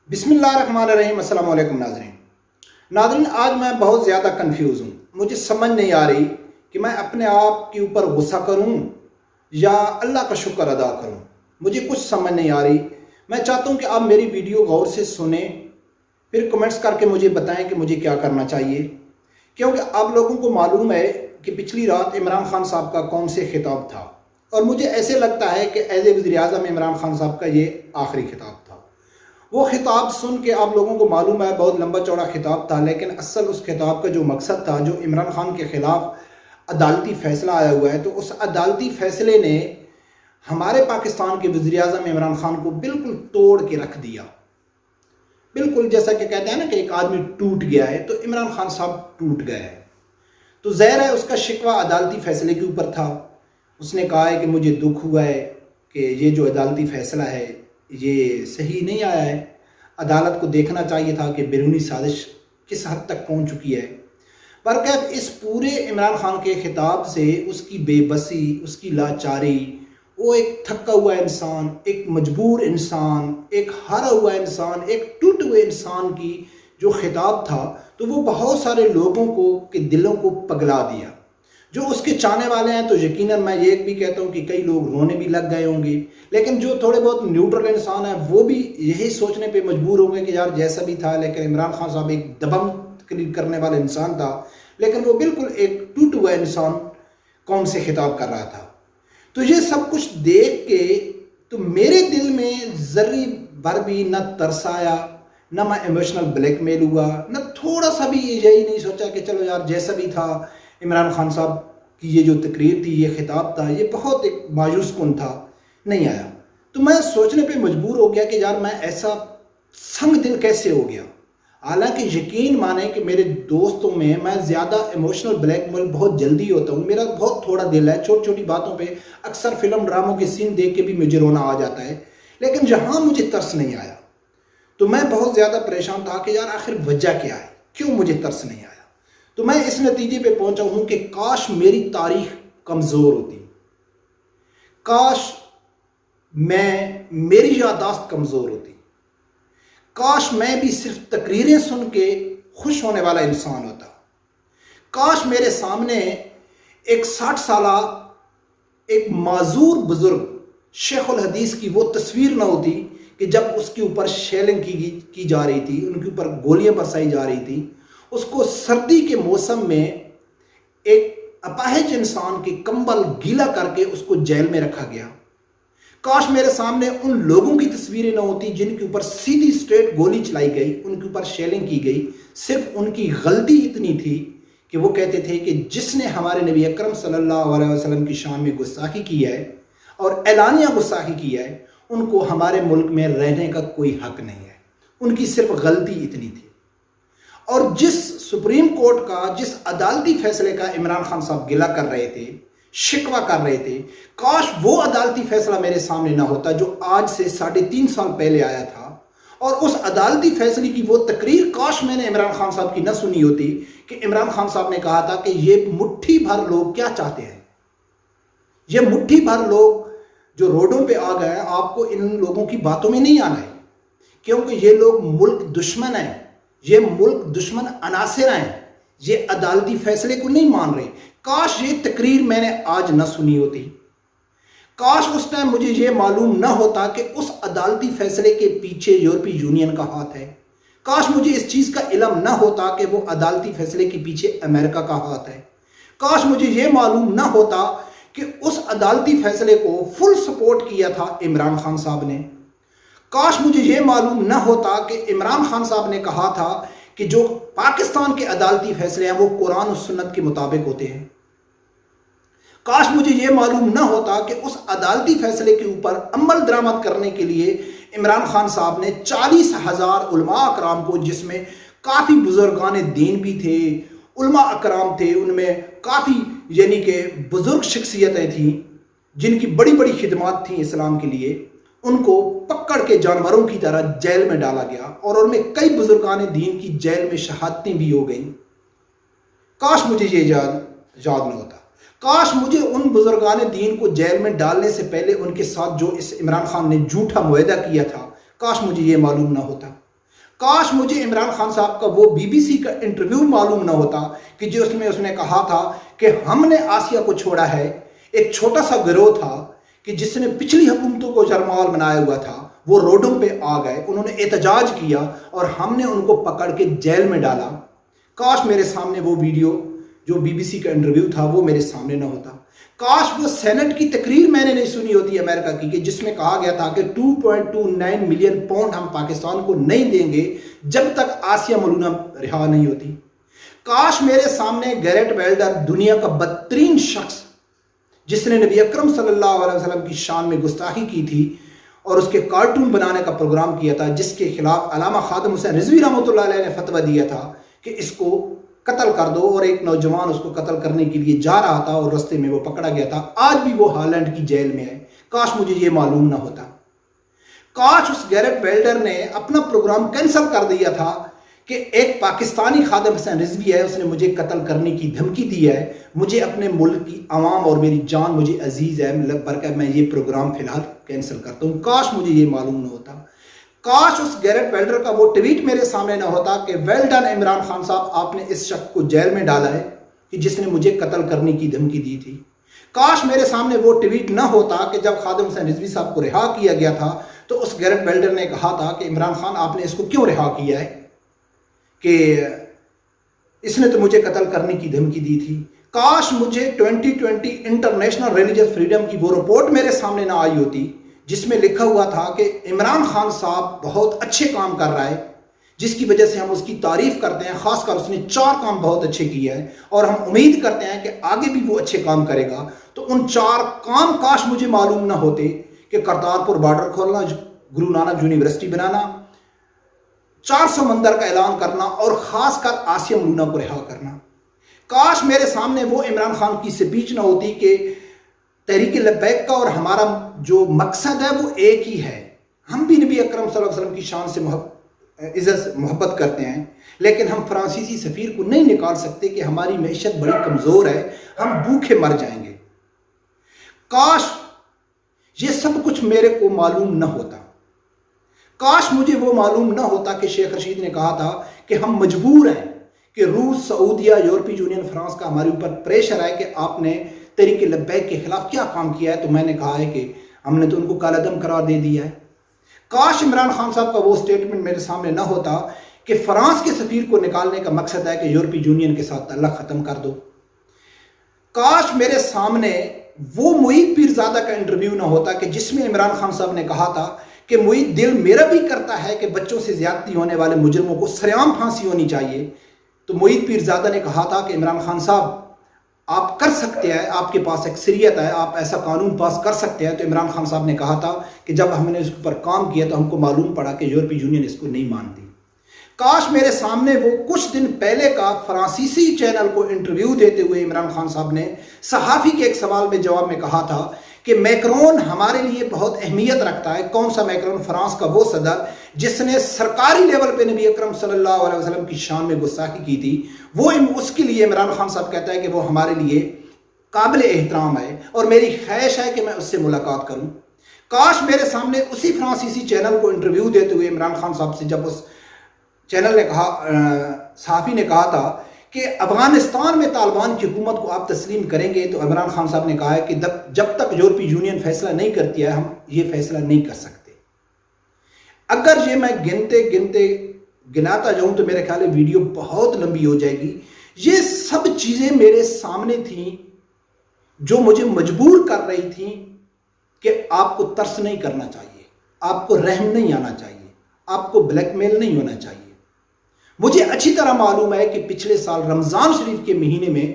بسم اللہ الرحمن الرحیم۔ السلام علیکم ناظرین، آج میں بہت زیادہ کنفیوز ہوں۔ مجھے سمجھ نہیں آ رہی کہ میں اپنے آپ کے اوپر غصہ کروں یا اللہ کا شکر ادا کروں۔ مجھے کچھ سمجھ نہیں آ رہی۔ میں چاہتا ہوں کہ آپ میری ویڈیو غور سے سنیں، پھر کمنٹس کر کے مجھے بتائیں کہ مجھے کیا کرنا چاہیے، کیونکہ آپ لوگوں کو معلوم ہے کہ پچھلی رات عمران خان صاحب کا قوم سے خطاب تھا، اور مجھے ایسے لگتا ہے کہ ایز اے وزیر اعظم عمران خان صاحب کا یہ آخری خطاب تھا۔ وہ خطاب سن کے آپ لوگوں کو معلوم ہے بہت لمبا چوڑا خطاب تھا، لیکن اصل اس خطاب کا جو مقصد تھا، جو عمران خان کے خلاف عدالتی فیصلہ آیا ہوا ہے، تو اس عدالتی فیصلے نے ہمارے پاکستان کے وزیر اعظم عمران خان کو بالکل توڑ کے رکھ دیا۔ بالکل جیسا کہ کہتے ہیں نا کہ ایک آدمی ٹوٹ گیا ہے، تو عمران خان صاحب ٹوٹ گئے ہیں۔ تو ظاہر ہے اس کا شکوہ عدالتی فیصلے کے اوپر تھا۔ اس نے کہا ہے کہ مجھے دکھ ہوا ہے کہ یہ جو عدالتی فیصلہ ہے یہ صحیح نہیں آیا ہے، عدالت کو دیکھنا چاہیے تھا کہ بیرونی سازش کس حد تک پہنچ چکی ہے۔ پر کیف اس پورے عمران خان کے خطاب سے اس کی بے بسی، اس کی لاچاری، وہ ایک تھکا ہوا انسان، ایک مجبور انسان، ایک ہارا ہوا انسان، ایک ٹوٹے ہوئے انسان کی جو خطاب تھا، تو وہ بہت سارے لوگوں کو کے دلوں کو پگلا دیا۔ جو اس کے چاہنے والے ہیں تو یقیناً میں یہ بھی کہتا ہوں کہ کئی لوگ رونے بھی لگ گئے ہوں گے، لیکن جو تھوڑے بہت نیوٹرل انسان ہیں وہ بھی یہی سوچنے پہ مجبور ہوں گے کہ یار جیسا بھی تھا، لیکن عمران خان صاحب ایک دبنگ تقریر کرنے والا انسان تھا، لیکن وہ بالکل ایک ٹوٹا ہوا انسان قوم سے خطاب کر رہا تھا۔ تو یہ سب کچھ دیکھ کے تو میرے دل میں ذرے بھر بھی نہ ترس آیا، نہ میں ایموشنل بلیک میل ہوا، نہ تھوڑا سا بھی یہی نہیں سوچا کہ چلو یار جیسا بھی تھا عمران خان صاحب کی یہ جو تقریر تھی، یہ خطاب تھا، یہ بہت ایک مایوس کن تھا، نہیں آیا۔ تو میں سوچنے پہ مجبور ہو گیا کہ یار میں ایسا سنگ دل کیسے ہو گیا۔ حالانکہ یقین مانیں کہ میرے دوستوں میں زیادہ ایموشنل بلیک میل بہت جلدی ہوتا ہوں، میرا بہت تھوڑا دل ہے، چھوٹی چھوٹی باتوں پہ اکثر فلم ڈراموں کے سین دیکھ کے بھی مجھے رونا آ جاتا ہے، لیکن یہاں مجھے ترس نہیں آیا۔ تو میں بہت زیادہ پریشان تھا کہ یار آخر وجہ کیا ہے، کیوں مجھے ترس نہیں آیا۔ تو میں اس نتیجے پہ پہنچا ہوں کہ کاش میری تاریخ کمزور ہوتی، کاش میری یادداشت کمزور ہوتی، کاش میں بھی صرف تقریریں سن کے خوش ہونے والا انسان ہوتا، کاش میرے سامنے ایک 60 سالہ ایک معذور بزرگ شیخ الحدیث کی وہ تصویر نہ ہوتی کہ جب اس کے اوپر شیلنگ کی جا رہی تھی، ان کے اوپر گولیاں برسائی جا رہی تھی، اس کو سردی کے موسم میں ایک اپاہج انسان کی کمبل گیلا کر کے اس کو جیل میں رکھا گیا۔ کاش میرے سامنے ان لوگوں کی تصویریں نہ ہوتی جن کے اوپر سیدھی سٹریٹ گولی چلائی گئی، ان کے اوپر شیلنگ کی گئی۔ صرف ان کی غلطی اتنی تھی کہ وہ کہتے تھے کہ جس نے ہمارے نبی اکرم صلی اللہ علیہ وسلم کی شان میں گستاخی کی ہے اور اعلانیہ گستاخی کی ہے، ان کو ہمارے ملک میں رہنے کا کوئی حق نہیں ہے۔ ان کی صرف غلطی اتنی تھی۔ اور جس سپریم کورٹ کا، جس عدالتی فیصلے کا عمران خان صاحب گلہ کر رہے تھے، شکوہ کر رہے تھے، کاش وہ عدالتی فیصلہ میرے سامنے نہ ہوتا جو آج سے 3.5 سال پہلے آیا تھا، اور اس عدالتی فیصلے کی وہ تقریر کاش میں نے عمران خان صاحب کی نہ سنی ہوتی کہ عمران خان صاحب نے کہا تھا کہ یہ مٹھی بھر لوگ کیا چاہتے ہیں، یہ مٹھی بھر لوگ جو روڈوں پہ آ گئے ہیں، آپ کو ان لوگوں کی باتوں میں نہیں آنا ہے، کیونکہ یہ لوگ ملک دشمن ہیں، یہ ملک دشمن عناصر ہیں، یہ عدالتی فیصلے کو نہیں مان رہے۔ کاش یہ تقریر میں نے آج نہ سنی ہوتی، کاش اس ٹائم مجھے یہ معلوم نہ ہوتا کہ اس عدالتی فیصلے کے پیچھے یورپی یونین کا ہاتھ ہے، کاش مجھے اس چیز کا علم نہ ہوتا کہ وہ عدالتی فیصلے کے پیچھے امریکہ کا ہاتھ ہے، کاش مجھے یہ معلوم نہ ہوتا کہ اس عدالتی فیصلے کو فل سپورٹ کیا تھا عمران خان صاحب نے، کاش مجھے یہ معلوم نہ ہوتا کہ عمران خان صاحب نے کہا تھا کہ جو پاکستان کے عدالتی فیصلے ہیں وہ قرآن و سنت کے مطابق ہوتے ہیں، کاش مجھے یہ معلوم نہ ہوتا کہ اس عدالتی فیصلے کے اوپر عمل درآمد کرنے کے لیے عمران خان صاحب نے 40,000 علماء اکرام کو، جس میں کافی بزرگان دین بھی تھے، علماء اکرام تھے، ان میں کافی یعنی کہ بزرگ شخصیتیں تھیں جن کی بڑی بڑی خدمات تھیں اسلام کے لیے، ان کو پکڑ کے جانوروں کی طرح جیل میں ڈالا گیا، اور ان میں کئی بزرگان دین کی جیل میں شہادتیں بھی ہو گئیں۔ کاش مجھے یہ یاد نہ ہوتا، کاش مجھے ان بزرگان دین کو جیل میں ڈالنے سے پہلے ان کے ساتھ جو اس عمران خان نے جھوٹا معاہدہ کیا تھا، کاش مجھے یہ معلوم نہ ہوتا۔ کاش مجھے عمران خان صاحب کا وہ BBC کا انٹرویو معلوم نہ ہوتا کہ جو اس نے کہا تھا کہ ہم نے آسیہ کو چھوڑا ہے، ایک چھوٹا سا گروہ تھا کہ جس نے پچھلی حکومتوں کو جرمال بنایا ہوا تھا، وہ روڈوں پہ آ گئے، انہوں نے احتجاج کیا اور ہم نے ان کو پکڑ کے جیل میں ڈالا۔ کاش میرے سامنے وہ ویڈیو جو BBC کا انٹرویو تھا وہ میرے سامنے نہ ہوتا۔ کاش وہ سینٹ کی تقریر میں نے نہیں سنی ہوتی امریکہ کی کہ جس میں کہا گیا تھا کہ 2.29 ملین پاؤنڈ ہم پاکستان کو نہیں دیں گے جب تک آسیہ ملونہ رہا نہیں ہوتی۔ کاش میرے سامنے گیرٹ ویلڈر، دنیا کا بدترین شخص جس نے نبی اکرم صلی اللہ علیہ وسلم کی شان میں گستاخی کی تھی اور اس کے کارٹون بنانے کا پروگرام کیا تھا، جس کے خلاف علامہ خادم حسین رضوی رحمۃ اللہ علیہ نے فتویٰ دیا تھا کہ اس کو قتل کر دو، اور ایک نوجوان اس کو قتل کرنے کے لیے جا رہا تھا اور رستے میں وہ پکڑا گیا تھا، آج بھی وہ ہالینڈ کی جیل میں ہے۔ کاش مجھے یہ معلوم نہ ہوتا۔ کاش اس گیرٹ ویلڈر نے اپنا پروگرام کینسل کر دیا تھا کہ ایک پاکستانی خادم حسین رضوی ہے، اس نے مجھے قتل کرنے کی دھمکی دی ہے، مجھے اپنے ملک کی عوام اور میری جان مجھے عزیز ہے، برکہ میں یہ پروگرام فی الحال کینسل کرتا ہوں۔ کاش مجھے یہ معلوم نہ ہوتا۔ کاش اس گیرٹ ویلڈر کا وہ ٹویٹ میرے سامنے نہ ہوتا کہ ویل ڈن عمران خان صاحب، آپ نے اس شخص کو جیل میں ڈالا ہے کہ جس نے مجھے قتل کرنے کی دھمکی دی تھی۔ کاش میرے سامنے وہ ٹویٹ نہ ہوتا کہ جب خادم حسین رضوی صاحب کو رہا کیا گیا تھا تو اس گیرٹ ویلڈر نے کہا تھا کہ عمران خان آپ نے اس کو کیوں رہا کیا ہے، کہ اس نے تو مجھے قتل کرنے کی دھمکی دی تھی۔ کاش مجھے 2020 انٹرنیشنل ریلیجس فریڈم کی وہ رپورٹ میرے سامنے نہ آئی ہوتی جس میں لکھا ہوا تھا کہ عمران خان صاحب بہت اچھے کام کر رہا ہے، جس کی وجہ سے ہم اس کی تعریف کرتے ہیں، خاص کر اس نے 4 کام بہت اچھے کیے ہیں اور ہم امید کرتے ہیں کہ آگے بھی وہ اچھے کام کرے گا۔ تو ان 4 کام کاش مجھے معلوم نہ ہوتے کہ کرتارپور بارڈر کھولنا، گرو نانک یونیورسٹی بنانا، 4 سمندر کا اعلان کرنا اور خاص کر آسیہ ملونہ کو رہا کرنا۔ کاش میرے سامنے وہ عمران خان کی سپیچ نہ ہوتی کہ تحریک لبیک کا اور ہمارا جو مقصد ہے وہ ایک ہی ہے، ہم بھی نبی اکرم صلی اللہ علیہ وسلم کی شان سے عزت محبت کرتے ہیں، لیکن ہم فرانسیسی سفیر کو نہیں نکال سکتے کہ ہماری معیشت بڑی کمزور ہے، ہم بھوکے مر جائیں گے۔ کاش یہ سب کچھ میرے کو معلوم نہ ہوتا۔ کاش مجھے وہ معلوم نہ ہوتا کہ شیخ رشید نے کہا تھا کہ ہم مجبور ہیں کہ روس، سعودیہ، یورپی یونین، فرانس کا ہمارے اوپر پریشر ہے کہ آپ نے تحریک لبیک کے خلاف کیا کام کیا ہے، تو میں نے کہا ہے کہ ہم نے تو ان کو کالعدم قرار دے دیا ہے۔ کاش عمران خان صاحب کا وہ سٹیٹمنٹ میرے سامنے نہ ہوتا کہ فرانس کے سفیر کو نکالنے کا مقصد ہے کہ یورپی یونین کے ساتھ تعلق ختم کر دو۔ کاش میرے سامنے وہ معید پیرزادہ کا انٹرویو نہ ہوتا کہ جس میں عمران خان صاحب نے کہا تھا کہ معید، دل میرا بھی کرتا ہے کہ بچوں سے زیادتی ہونے والے مجرموں کو سرعام پھانسی ہونی چاہیے۔ تو معید پیرزادہ نے کہا تھا کہ عمران خان صاحب آپ کر سکتے ہیں، آپ کے پاس اکثریت ہے، آپ ایسا قانون پاس کر سکتے ہیں۔ تو عمران خان صاحب نے کہا تھا کہ جب ہم نے اس پر کام کیا تو ہم کو معلوم پڑا کہ یورپی یونین اس کو نہیں مانتی۔ کاش میرے سامنے وہ کچھ دن پہلے کا فرانسیسی چینل کو انٹرویو دیتے ہوئے عمران خان صاحب نے صحافی کے ایک سوال میں جواب میں کہا تھا کہ میکرون ہمارے لیے بہت اہمیت رکھتا ہے۔ کون سا میکرون؟ فرانس کا وہ صدر جس نے سرکاری لیول پہ نبی اکرم صلی اللہ علیہ وسلم کی شان میں گستاخی کی تھی، وہ اس کے لیے عمران خان صاحب کہتا ہے کہ وہ ہمارے لیے قابل احترام ہے اور میری خواہش ہے کہ میں اس سے ملاقات کروں۔ کاش میرے سامنے اسی فرانسیسی چینل کو انٹرویو دیتے ہوئے عمران خان صاحب سے جب اس چینل نے کہا، صحافی نے کہا تھا کہ افغانستان میں طالبان کی حکومت کو آپ تسلیم کریں گے، تو عمران خان صاحب نے کہا ہے کہ جب تک یورپی یونین فیصلہ نہیں کرتی ہے ہم یہ فیصلہ نہیں کر سکتے۔ اگر یہ میں گناتا جاؤں تو میرے خیال ہے ویڈیو بہت لمبی ہو جائے گی۔ یہ سب چیزیں میرے سامنے تھیں جو مجھے مجبور کر رہی تھیں کہ آپ کو ترس نہیں کرنا چاہیے، آپ کو رحم نہیں آنا چاہیے، آپ کو بلیک میل نہیں ہونا چاہیے۔ مجھے اچھی طرح معلوم ہے کہ پچھلے سال رمضان شریف کے مہینے میں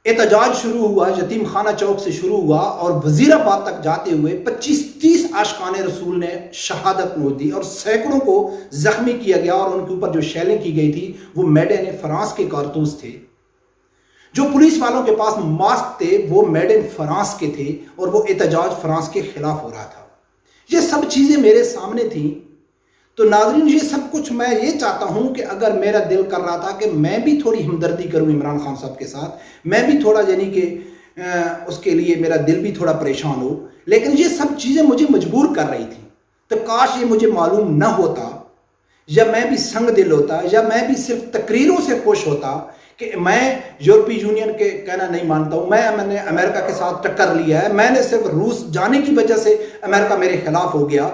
احتجاج شروع ہوا، یتیم خانہ چوک سے شروع ہوا اور وزیر آباد تک جاتے ہوئے 25-30 عاشقان رسول نے شہادت نوش دی اور سینکڑوں کو زخمی کیا گیا، اور ان کے اوپر جو شیلنگ کی گئی تھی وہ میڈ ان فرانس کے کارتوس تھے۔ جو پولیس والوں کے پاس ماسک تھے وہ میڈ ان فرانس کے تھے اور وہ احتجاج فرانس کے خلاف ہو رہا تھا۔ یہ سب چیزیں میرے سامنے تھیں۔ تو ناظرین، یہ سب کچھ میں یہ چاہتا ہوں کہ اگر میرا دل کر رہا تھا کہ میں بھی تھوڑی ہمدردی کروں عمران خان صاحب کے ساتھ، میں بھی تھوڑا یعنی کہ اس کے لیے میرا دل بھی تھوڑا پریشان ہو، لیکن یہ سب چیزیں مجھے مجبور کر رہی تھیں۔ تو کاش یہ مجھے معلوم نہ ہوتا، یا میں بھی سنگ دل ہوتا، یا میں بھی صرف تقریروں سے خوش ہوتا کہ میں یورپی یونین کے کہنا نہیں مانتا ہوں، میں نے امریکہ کے ساتھ ٹکر لیا ہے، میں نے صرف روس جانے کی وجہ سے امریکہ میرے خلاف ہو گیا،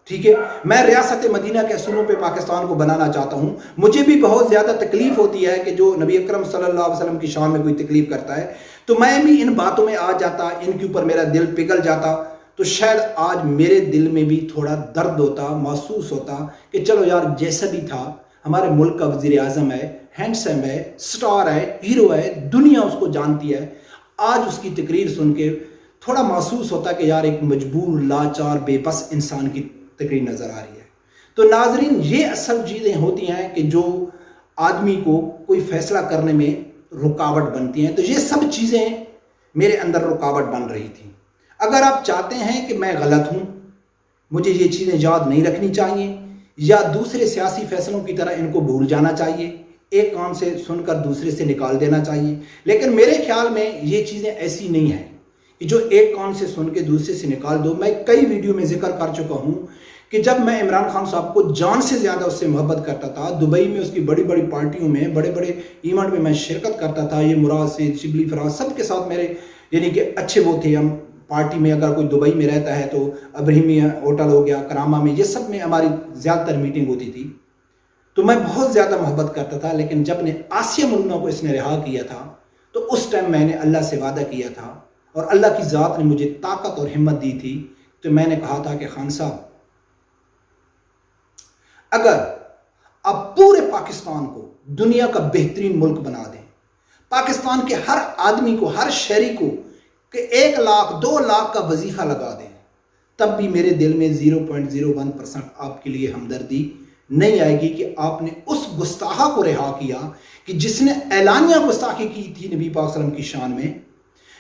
ٹھیک ہے، میں ریاست مدینہ کے اصولوں پہ پاکستان کو بنانا چاہتا ہوں، مجھے بھی بہت زیادہ تکلیف ہوتی ہے کہ جو نبی اکرم صلی اللہ علیہ وسلم کی شان میں کوئی تکلیف کرتا ہے، تو میں بھی ان باتوں میں آ جاتا، ان کے اوپر میرا دل پگھل جاتا، تو شاید آج میرے دل میں بھی تھوڑا درد ہوتا، محسوس ہوتا کہ چلو یار جیسا بھی تھا، ہمارے ملک کا وزیر اعظم ہے، ہینڈسم ہے، سٹار ہے، ہیرو ہے، دنیا اس کو جانتی ہے، آج اس کی تقریر سن کے تھوڑا محسوس ہوتا کہ یار ایک مجبور، لاچار، بے بس انسان کی تقریر نظر آ رہی ہے۔ تو ناظرین، یہ اصل چیزیں ہوتی ہیں کہ جو آدمی کو کوئی فیصلہ کرنے میں رکاوٹ بنتی ہیں، تو یہ سب چیزیں میرے اندر رکاوٹ بن رہی تھیں۔ اگر آپ چاہتے ہیں کہ میں غلط ہوں، مجھے یہ چیزیں یاد نہیں رکھنی چاہیے، یا دوسرے سیاسی فیصلوں کی طرح ان کو بھول جانا چاہیے، ایک کان سے سن کر دوسرے سے نکال دینا چاہیے، لیکن میرے خیال میں یہ چیزیں ایسی نہیں ہیں کہ جو ایک کان سے سن کے دوسرے سے نکال دو۔ میں کئی ویڈیو میں ذکر کر چکا ہوں کہ جب میں عمران خان صاحب کو جان سے زیادہ اس سے محبت کرتا تھا، دبئی میں اس کی بڑی بڑی پارٹیوں میں، بڑے بڑے ایونٹ میں میں شرکت کرتا تھا، یہ مراد سے شبلی فراز سب کے ساتھ میرے یعنی کہ اچھے وہ تھے، ہم پارٹی میں اگر کوئی دبئی میں رہتا ہے تو ابراہیمی ہوٹل ہو گیا، کرامہ میں، یہ سب میں ہماری زیادہ تر میٹنگ ہوتی تھی، تو میں بہت زیادہ محبت کرتا تھا۔ لیکن جب نے آسیہ ملونہ کو اس نے رہا کیا تھا تو اس ٹائم میں نے اللہ سے وعدہ کیا تھا، اور اللہ کی ذات نے مجھے طاقت اور ہمت دی تھی، تو میں نے کہا تھا کہ خان صاحب اگر آپ پورے پاکستان کو دنیا کا بہترین ملک بنا دیں، پاکستان کے ہر آدمی کو، ہر شہری کو کہ 1 لاکھ 2 لاکھ کا وظیفہ لگا دیں، تب بھی میرے دل میں 0.01% آپ کے لیے ہمدردی نہیں آئے گی کہ آپ نے اس گستاخ کو رہا کیا کہ جس نے اعلانیہ گستاخی کی تھی نبی پاک صلی اللہ علیہ وسلم کی شان میں،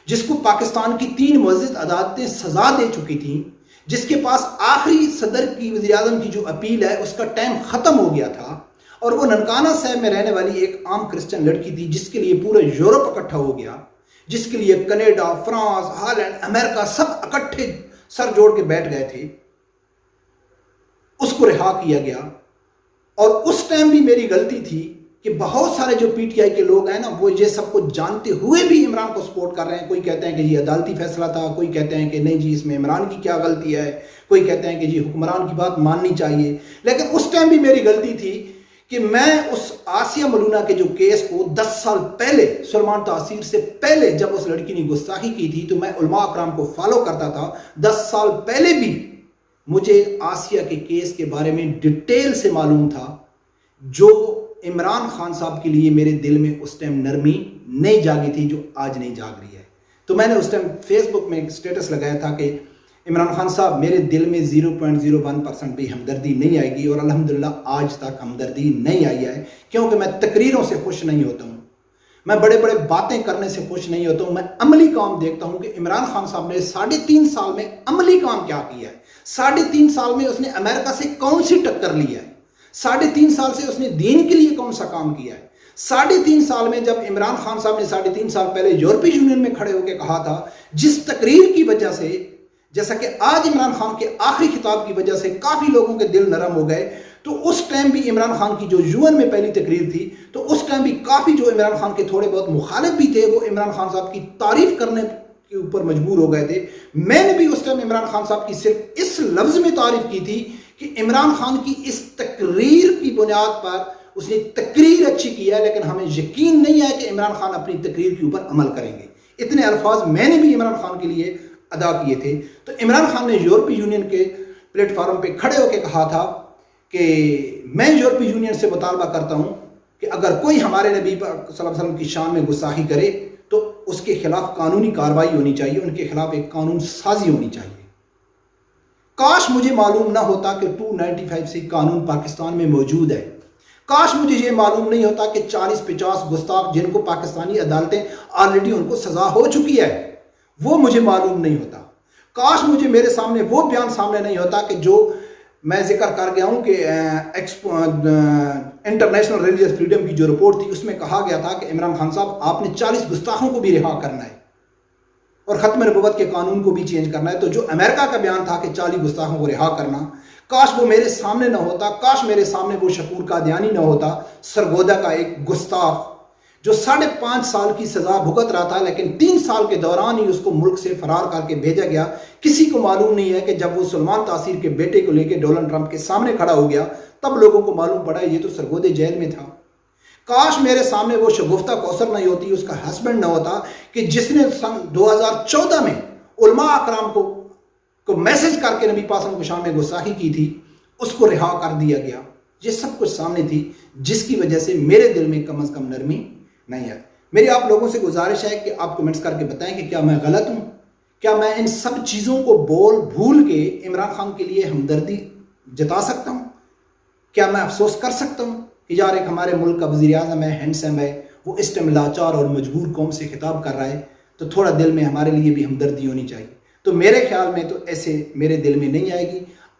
جس کو پاکستان کی 3 معزز عدالتیں سزا دے چکی تھیں، جس کے پاس آخری صدر کی، وزیر اعظم کی جو اپیل ہے اس کا ٹائم ختم ہو گیا تھا، اور وہ ننکانہ صاحب میں رہنے والی ایک عام کرسچن لڑکی تھی جس کے لیے پورا یورپ اکٹھا ہو گیا، جس کے لیے کینیڈا، فرانس، ہالینڈ، امریکہ سب اکٹھے سر جوڑ کے بیٹھ گئے تھے، اس کو رہا کیا گیا۔ اور اس ٹائم بھی میری غلطی تھی کہ بہت سارے جو پی ٹی آئی کے لوگ ہیں نا، وہ یہ سب کچھ جانتے ہوئے بھی عمران کو سپورٹ کر رہے ہیں۔ کوئی کہتے ہیں کہ یہ عدالتی فیصلہ تھا، کوئی کہتے ہیں کہ نہیں جی اس میں عمران کی کیا غلطی ہے، کوئی کہتے ہیں کہ جی حکمران کی بات ماننی چاہیے۔ لیکن اس ٹائم بھی میری غلطی تھی کہ میں اس آسیہ ملونہ کے جو کیس کو 10 سال پہلے، سلمان تاثیر سے پہلے جب اس لڑکی نے گستاخی کی تھی، تو میں علماء اکرام کو فالو کرتا تھا، 10 سال پہلے بھی مجھے آسیہ کے کیس کے بارے میں ڈیٹیل سے معلوم تھا، جو عمران خان صاحب کے لیے میرے دل میں اس ٹائم نرمی نہیں جاگی تھی جو آج نہیں جاگ رہی ہے۔ تو میں نے اس ٹائم فیس بک میں ایک سٹیٹس لگایا تھا کہ عمران خان صاحب میرے دل میں 0.01% بھی ہمدردی نہیں آئے گی، اور الحمدللہ آج تک ہمدردی نہیں آئی ہے، کیونکہ میں تقریروں سے خوش نہیں ہوتا ہوں، میں بڑے بڑے باتیں کرنے سے خوش نہیں ہوتا ہوں، میں عملی کام دیکھتا ہوں کہ عمران خان صاحب نے 3.5 سال میں عملی کام کیا کیا ہے، 3.5 سال میں اس نے امریکہ سے کون سی ٹکر لی ہے، 3.5 سال سے اس نے دین کے لیے کون سا کام کیا ہے۔ 3.5 سال میں جب عمران خان صاحب نے 3.5 سال پہلے یورپی یونین میں کھڑے ہو کے کہا تھا، جس تقریر کی وجہ سے، جیسا کہ آج عمران خان کے آخری خطاب کی وجہ سے کافی لوگوں کے دل نرم ہو گئے، تو اس ٹائم بھی عمران خان کی جو یون میں پہلی تقریر تھی، تو اس ٹائم بھی کافی جو عمران خان کے تھوڑے بہت مخالف بھی تھے، وہ عمران خان صاحب کی تعریف کرنے کے اوپر مجبور ہو گئے تھے۔ میں نے بھی اس ٹائم عمران خان صاحب کی صرف اس لفظ میں تعریف کی تھی کہ عمران خان کی اس تقریر کی بنیاد پر اس نے تقریر اچھی کی ہے، لیکن ہمیں یقین نہیں ہے کہ عمران خان اپنی تقریر کے اوپر عمل کریں گے۔ اتنے الفاظ میں نے بھی عمران خان کے لیے ادا کیے تھے۔ تو عمران خان نے یورپی یونین کے پلیٹ فارم پہ کھڑے ہو کے کہا تھا کہ میں یورپی یونین سے مطالبہ کرتا ہوں کہ اگر کوئی ہمارے نبی صلی اللہ علیہ وسلم کی شان میں گستاخی کرے تو اس کے خلاف قانونی کارروائی ہونی چاہیے، ان کے خلاف ایک قانون سازی ہونی چاہیے۔ کاش مجھے معلوم نہ ہوتا کہ 295 قانون پاکستان میں موجود ہے، کاش مجھے یہ معلوم نہیں ہوتا کہ 40-50 گستاخ جن کو پاکستانی عدالتیں آلریڈی ان کو سزا ہو چکی ہے، وہ مجھے معلوم نہیں ہوتا۔ کاش مجھے میرے سامنے وہ بیان سامنے نہیں ہوتا کہ جو میں ذکر کر گیا ہوں کہ انٹرنیشنل ریلیجس فریڈم کی جو رپورٹ تھی، اس میں کہا گیا تھا کہ عمران خان صاحب آپ نے 40 گستاخوں کو بھی رہا کرنا ہے اور ختم نبوت کے قانون کو بھی چینج کرنا ہے۔ تو جو امریکہ کا بیان تھا کہ 40 گستاخوں کو رہا کرنا، کاش وہ میرے سامنے نہ ہوتا، کاش میرے سامنے وہ شکور قادیانی نہ ہوتا، سرگودا کا ایک گستاخ جو 5.5 سال کی سزا بھگت رہا تھا، لیکن 3 سال کے دوران ہی اس کو ملک سے فرار کر کے بھیجا گیا۔ کسی کو معلوم نہیں ہے کہ جب وہ سلمان تاثیر کے بیٹے کو لے کے ڈونلڈ ٹرمپ کے سامنے کھڑا ہو گیا تب لوگوں کو معلوم پڑا یہ تو سرگودے جیل میں تھا۔ کاش میرے سامنے وہ شگفتہ کوثر نہیں ہوتی، اس کا ہسبینڈ نہ ہوتا کہ جس نے سن 2014 میں علماء اکرام کو میسج کر کے نبی پاک صلی اللہ علیہ وسلم کو شام میں گستاخی کی تھی، اس کو رہا کر دیا گیا۔ یہ سب کچھ سامنے تھی، جس کی وجہ سے میرے دل میں کم از کم نرمی نہیں ہے۔ میری آپ لوگوں سے گزارش ہے کہ آپ کمنٹس کر کے بتائیں کہ کیا میں غلط ہوں؟ کیا میں ان سب چیزوں کو بھول کے عمران خان کے لیے ہمدردی جتا سکتا ہوں؟ کیا میں افسوس کر سکتا ہوں کہ یار ایک ہمارے ملک کا وزیر اعظم ہے، ہینڈسم ہے، وہ اس ٹائم لاچار اور مجبور قوم سے خطاب کر رہا ہے، تو تھوڑا دل میں ہمارے لیے بھی ہمدردی ہونی چاہیے۔ تو میرے خیال میں تو ایسے میرے دل میں نہیں آئے گی۔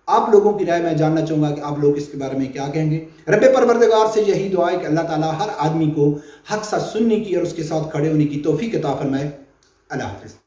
آپ لوگوں کی رائے میں جاننا چاہوں گا کہ آپ لوگ اس کے بارے میں کیا کہیں گے۔ رب پروردگار سے یہی دعا ہے کہ اللہ تعالیٰ ہر آدمی کو حق سچ سننے کی اور اس کے ساتھ کھڑے ہونے کی توفیق عطا فرمائے۔ اللہ حافظ۔